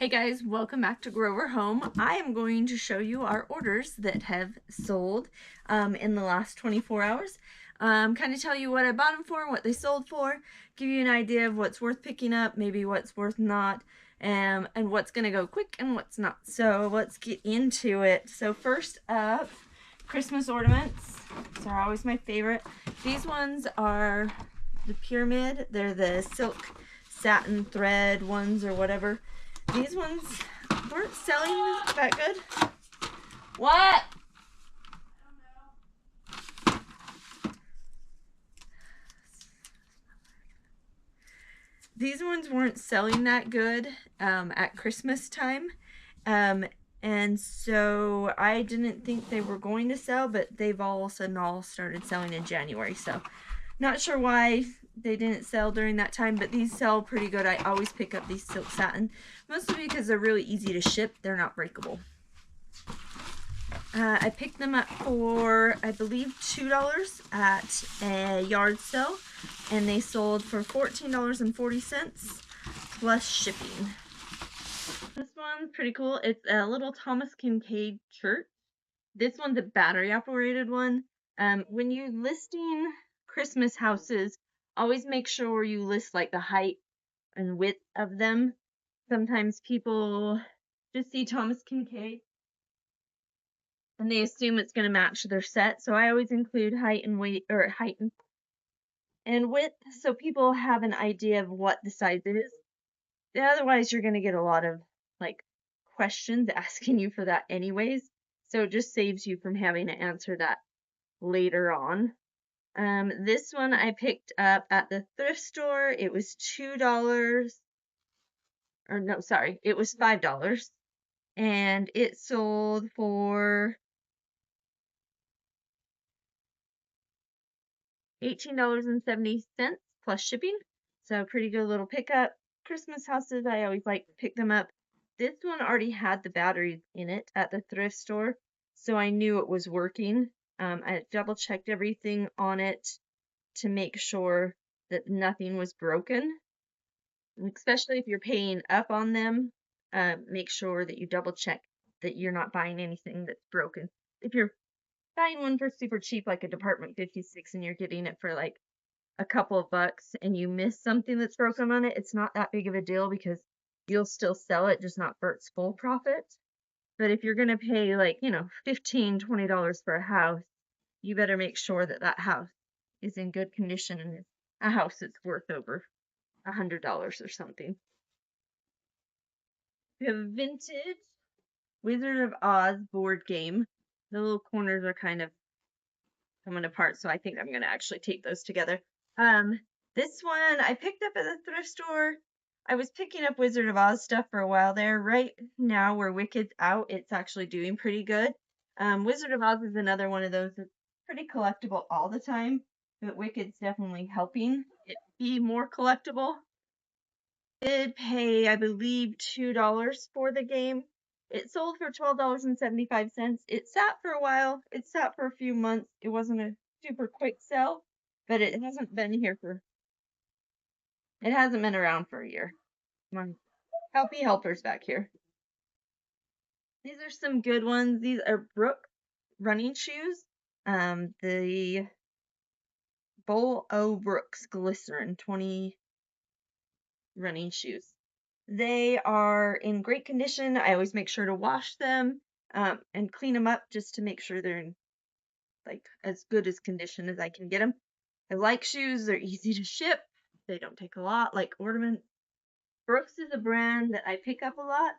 Hey guys, welcome back to Grover Home. I am going to show you our orders that have sold in the last 24 hours. Kind of tell you what I bought them for, what they sold for, give you an idea of what's worth picking up, maybe what's worth not, and what's going to go quick and what's not. So let's get into it. So first up, Christmas ornaments. These are always my favorite. These ones are the pyramid. They're the silk satin thread ones or whatever. These ones weren't selling that good. What? These ones weren't selling that good at Christmas time. And so I didn't think they were going to sell, but they've all of a sudden all started selling in January. So not sure why they didn't sell during that time, but these sell pretty good. I always pick up these silk satin, mostly because they're really easy to ship. They're not breakable. I picked them up for, I believe, $2 at a yard sale, and they sold for $14.40 plus shipping. This one's pretty cool. It's a little Thomas Kincaid church. This one's a battery operated one. When you're listing Christmas houses, always make sure you list like the height and width of them. Sometimes people just see Thomas Kincaid and they assume it's going to match their set. So I always include height and weight, or height and width, so people have an idea of what the size it is. Otherwise, you're going to get a lot of like questions asking you for that anyways. So it just saves you from having to answer that later on. This one I picked up at the thrift store. It was $2, or no, sorry, it was $5, and it sold for $18.70 plus shipping. So pretty good little pickup. Christmas houses, I always like to pick them up. This one already had the batteries in it at the thrift store, so I knew it was working. I double checked everything on it to make sure that nothing was broken. Especially if you're paying up on them, make sure that you double check that you're not buying anything that's broken. If you're buying one for super cheap, like a Department 56, and you're getting it for like a couple of bucks and you miss something that's broken on it, it's not that big of a deal because you'll still sell it, just not for its full profit. But if you're going to pay like, $15, $20 for a house, you better make sure that that house is in good condition and is a house that's worth over $100 or something. We have a vintage Wizard of Oz board game. The little corners are kind of coming apart, so I think I'm going to actually tape those together. This one I picked up at the thrift store. I was picking up Wizard of Oz stuff for a while there. Right now, where Wicked's out, it's actually doing pretty good. Wizard of Oz is another one of those that's pretty collectible all the time, but Wicked's definitely helping it be more collectible. I did pay, I believe, $2 for the game. It sold for $12.75. It sat for a while. It sat for a few months. It wasn't a super quick sell, but it hasn't been around for a year. My healthy helpers back here. These are some good ones. These are Brooke running shoes. The Bull O Brooks Glycerin 20 running shoes. They are in great condition. I always make sure to wash them and clean them up just to make sure they're in like as good as condition as I can get them. I like shoes. They're easy to ship. They don't take a lot, like ornaments. Brooks is a brand that I pick up a lot.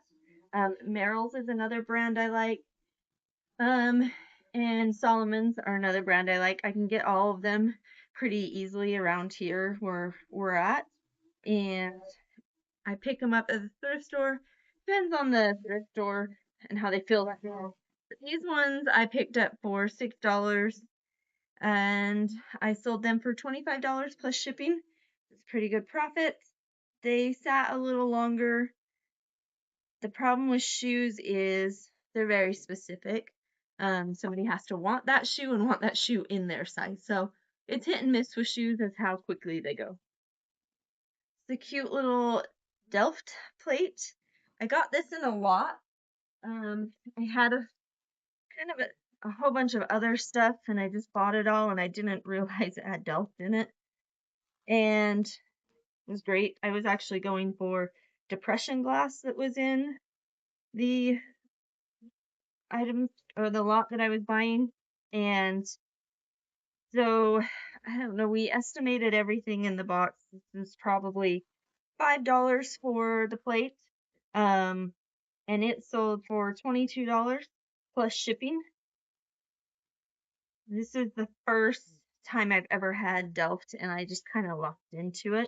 Merrell's is another brand I like. And Solomon's are another brand I like. I can get all of them pretty easily around here where we're at. And I pick them up at the thrift store. Depends on the thrift store and how they feel that day. But these ones I picked up for $6 and I sold them for $25 plus shipping. It's pretty good profit. They sat a little longer. The problem with shoes is they're very specific. Somebody has to want that shoe and want that shoe in their size. So it's hit and miss with shoes as how quickly they go. It's a cute little Delft plate. I got this in a lot. I had a kind of a whole bunch of other stuff and I just bought it all and I didn't realize it had Delft in it. And it was great. I was actually going for depression glass that was in the items or the lot that I was buying. And so I don't know, we estimated everything in the box. This was probably $5 for the plate. Um, and it sold for $22 plus shipping. This is the first time I've ever had Delft and I just kind of locked into it.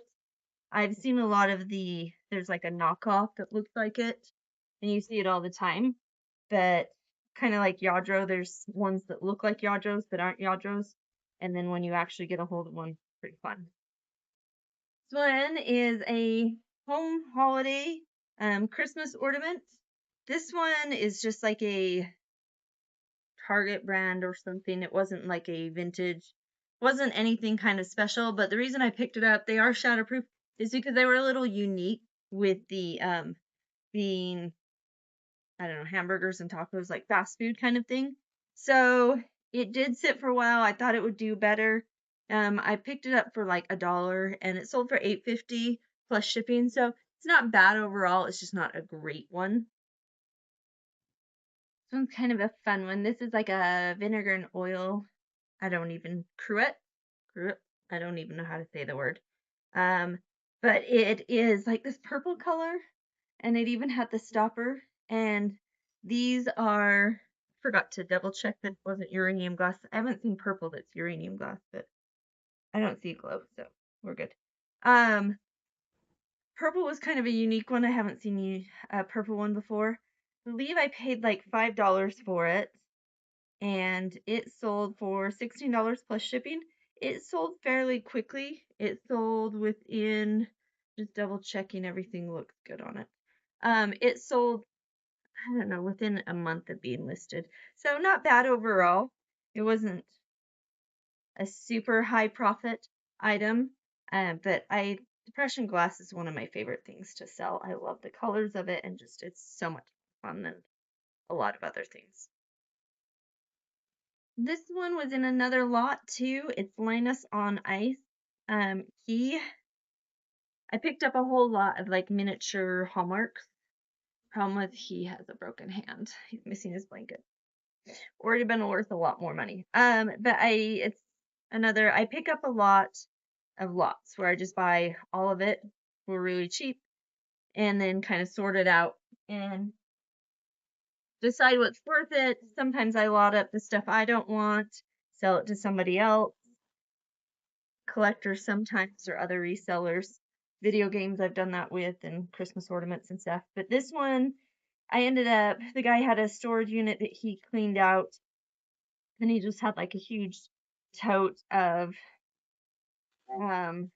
I've seen a lot of there's like a knockoff that looks like it, and you see it all the time. But kind of like Yadro, there's ones that look like Yadros but aren't Yadros. And then when you actually get a hold of one, pretty fun. This one is a home holiday Christmas ornament. This one is just like a Target brand or something. It wasn't like a vintage, wasn't anything kind of special, but the reason I picked it up, they are shatterproof, is because they were a little unique with the being, I don't know, hamburgers and tacos, like fast food kind of thing. So it did sit for a while. I thought it would do better. I picked it up for like $1 and it sold for $8.50 plus shipping. So it's not bad overall. It's just not a great one. This one's kind of a fun one. This is like a vinegar and oil. I don't even cruet. I don't even know how to say the word. Um, but it is like this purple color, and it even had the stopper. And these are, forgot to double check that it wasn't uranium glass. I haven't seen purple that's uranium glass, but I don't see glow, so we're good. Um, Purple was kind of a unique one. I haven't seen a purple one before. I believe I paid like $5 for it, and it sold for $16 plus shipping. It sold fairly quickly. It sold within, just double checking everything looks good on it. It sold, I don't know, within a month of being listed. So not bad overall. It wasn't a super high profit item, but depression glass is one of my favorite things to sell. I love the colors of it and just it's so much fun than a lot of other things. This one was in another lot too. It's Linus on Ice. I picked up a whole lot of like miniature hallmarks. Problem with he has a broken hand. He's missing his blanket. Already been worth a lot more money. But it's another. I pick up a lot of lots where I just buy all of it for really cheap, and then kind of sort it out and decide what's worth it. Sometimes I lot up the stuff I don't want, sell it to somebody else, collectors sometimes or other resellers. Video games I've done that with and Christmas ornaments and stuff. But this one, the guy had a storage unit that he cleaned out and he just had like a huge tote um,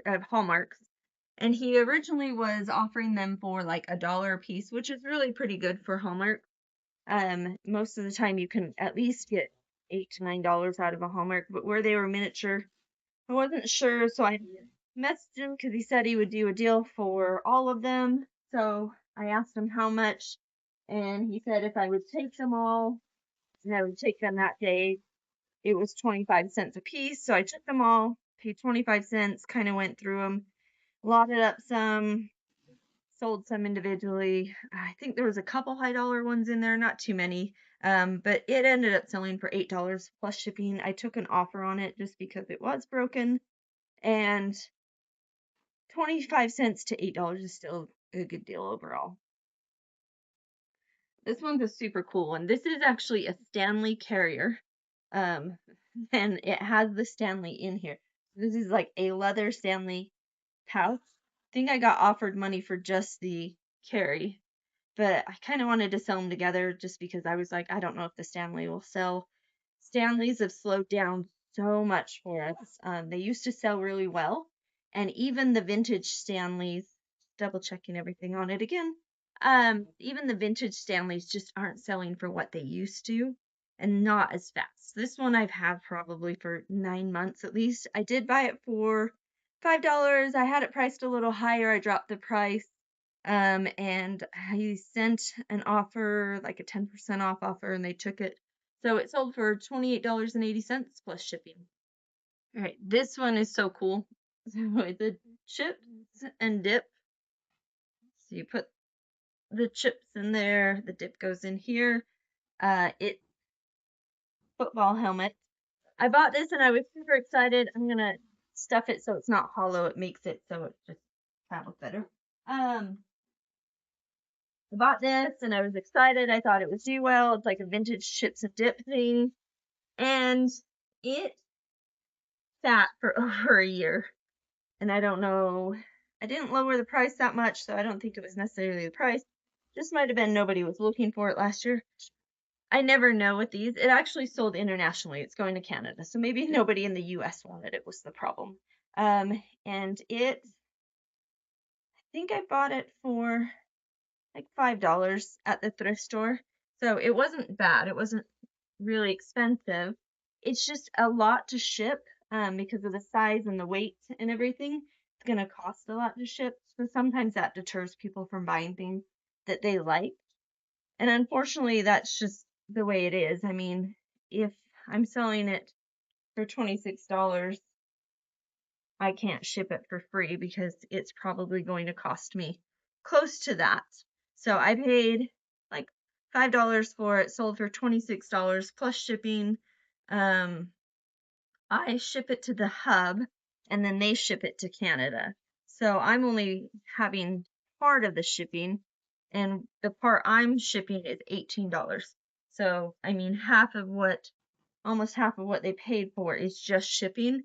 of Hallmarks. And he originally was offering them for like $1 a piece, which is really pretty good for Hallmark. Most of the time you can at least get $8 to $9 out of a Hallmark, but where they were miniature, I wasn't sure, so I messaged him because he said he would do a deal for all of them. So I asked him how much, and he said if I would take them all, and I would take them that day, it was 25 cents a piece. So I took them all, paid 25 cents, kind of went through them, lotted up some, sold some individually. I think there was a couple high-dollar ones in there, not too many. But it ended up selling for $8 plus shipping. I took an offer on it just because it was broken, and 25 cents to $8 is still a good deal overall. This one's a super cool one. This is actually a Stanley carrier. Um, and it has the Stanley in here. This is like a leather Stanley pouch. I think I got offered money for just the carry, but I kind of wanted to sell them together just because I was like, I don't know if the Stanley will sell. Stanleys have slowed down so much for us. They used to sell really well, and even the vintage Stanleys, double checking everything on it again, even the vintage Stanleys just aren't selling for what they used to, and not as fast. This one I've had probably for 9 months at least. I did buy it for $5. I had it priced a little higher. I dropped the price And I sent an offer, like a 10% off offer, and they took it. So it sold for $28.80 plus shipping. All right, this one is so cool. So the chips and dip. So you put the chips in there, the dip goes in here. It football helmet. I bought this and I was super excited. I'm gonna stuff it so it's not hollow. It makes it so it just travels better. I bought this and I was excited. I thought it would do well. It's like a vintage chips and dip thing. And it sat for over a year. And I don't know, I didn't lower the price that much, so I don't think it was necessarily the price. Just might have been nobody was looking for it last year. I never know with these. It actually sold internationally. It's going to Canada. So maybe nobody in the US wanted it was the problem. And I think I bought it for like $5 at the thrift store. So it wasn't bad. It wasn't really expensive. It's just a lot to ship because of the size and the weight and everything. It's going to cost a lot to ship. So sometimes that deters people from buying things that they like. And unfortunately, that's just the way it is. I mean, if I'm selling it for $26, I can't ship it for free because it's probably going to cost me close to that. So I paid like $5 for it, sold for $26 plus shipping. I ship it to the hub and then they ship it to Canada. So I'm only having part of the shipping, and the part I'm shipping is $18. So, I mean, almost half of what they paid for is just shipping.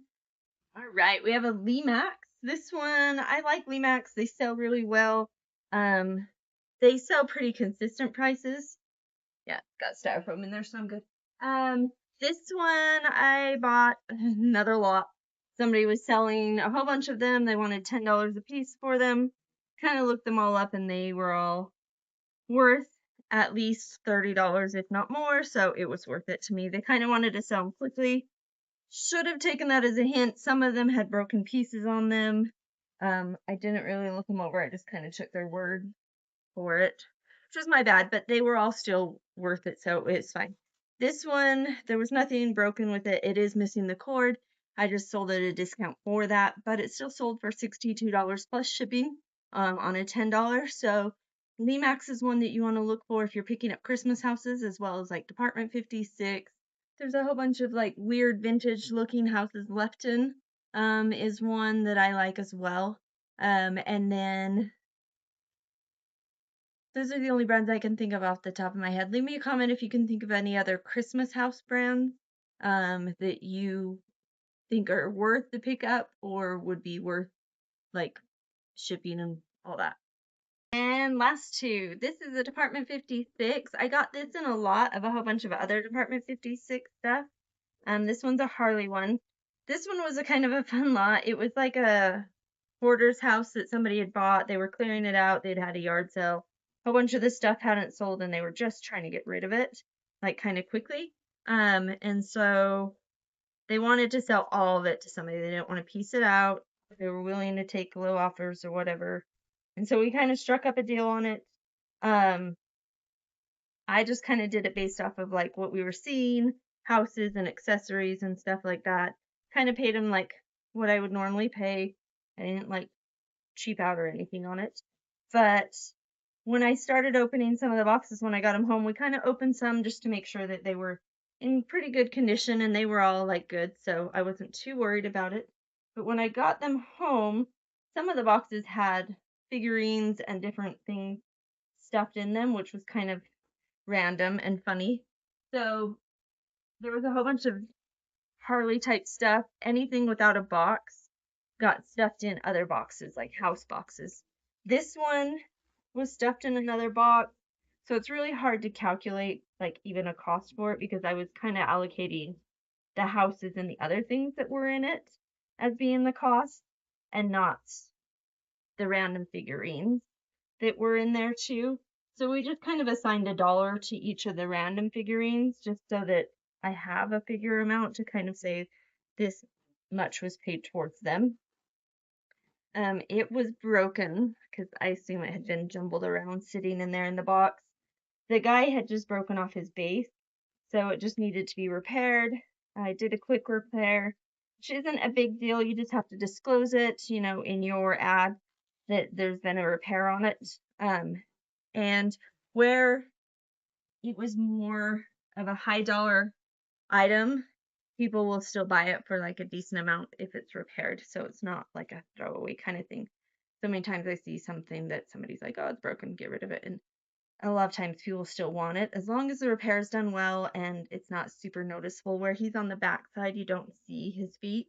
All right, we have a Limax. This one, I like Limax. They sell really well. They sell pretty consistent prices. Yeah, got styrofoam in there, so I'm good. This one I bought another lot. Somebody was selling a whole bunch of them. They wanted $10 a piece for them. Kind of looked them all up, and they were all worth at least $30, if not more. So it was worth it to me. They kind of wanted to sell them quickly. Should have taken that as a hint. Some of them had broken pieces on them. I didn't really look them over. I just kind of took their word for it, which was my bad, but they were all still worth it, so it's fine. This one, there was nothing broken with it. It is missing the cord. I just sold it at a discount for that, but it still sold for $62 plus shipping on a $10. So Limax is one that you want to look for if you're picking up Christmas houses, as well as like Department 56. There's a whole bunch of like weird vintage looking houses. Lefton is one that I like as well. And then those are the only brands I can think of off the top of my head. Leave me a comment if you can think of any other Christmas house brands that you think are worth the pickup or would be worth like shipping and all that. And last two. This is a Department 56. I got this in a lot of a whole bunch of other Department 56 stuff. This one's a Harley one. This one was a kind of a fun lot. It was like a hoarder's house that somebody had bought. They were clearing it out. They'd had a yard sale. A whole bunch of the stuff hadn't sold and they were just trying to get rid of it, like kind of quickly. And so they wanted to sell all of it to somebody. They didn't want to piece it out. They were willing to take low offers or whatever. And so we kind of struck up a deal on it. I just kind of did it based off of like what we were seeing, houses and accessories and stuff like that. Kind of paid them like what I would normally pay. I didn't like cheap out or anything on it. But when I started opening some of the boxes when I got them home, we kind of opened some just to make sure that they were in pretty good condition and they were all like good. So I wasn't too worried about it. But when I got them home, some of the boxes had figurines and different things stuffed in them, which was kind of random and funny. So there was a whole bunch of Harley type stuff. Anything without a box got stuffed in other boxes, like house boxes. This one was stuffed in another box. So it's really hard to calculate like even a cost for it because I was kind of allocating the houses and the other things that were in it as being the cost and not the random figurines that were in there too. So we just kind of assigned $1 to each of the random figurines just so that I have a figure amount to kind of say this much was paid towards them. It was broken because I assume it had been jumbled around sitting in there in the box. The guy had just broken off his base, so it just needed to be repaired. I did a quick repair, which isn't a big deal. You just have to disclose it, in your ad that there's been a repair on it. And where it was more of a high dollar item, people will still buy it for like a decent amount if it's repaired. So it's not like a throwaway kind of thing. So many times I see something that somebody's like, oh, it's broken, get rid of it. And a lot of times people still want it as long as the repair is done well and it's not super noticeable. Where he's on the back side, you don't see his feet,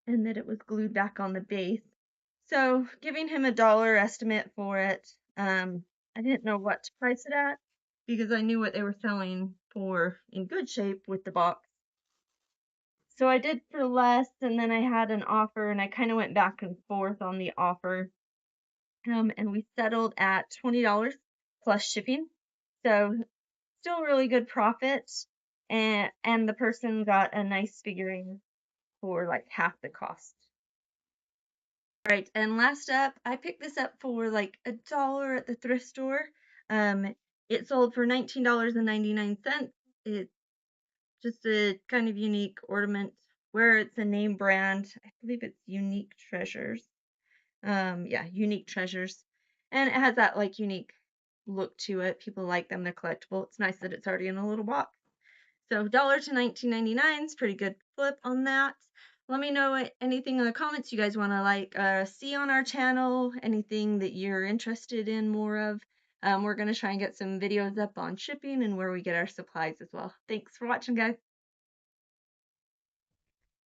and that it was glued back on the base. So giving him $1 estimate for it. I didn't know what to price it at because I knew what they were selling for in good shape with the box. So I did for less, and then I had an offer, and I kind of went back and forth on the offer. And we settled at $20 plus shipping. So still really good profit. And the person got a nice figurine for like half the cost. All right, and last up, I picked this up for like $1 at the thrift store. It sold for $19.99. It's just a kind of unique ornament where it's a name brand. I believe it's Unique Treasures. Yeah, Unique Treasures. And it has that like unique look to it. People like them, they're collectible. It's nice that it's already in a little box. So $1 to $19.99 is pretty good flip on that. Let me know anything in the comments you guys want to see on our channel, anything that you're interested in more of. We're going to try and get some videos up on shipping and where we get our supplies as well. Thanks for watching, guys.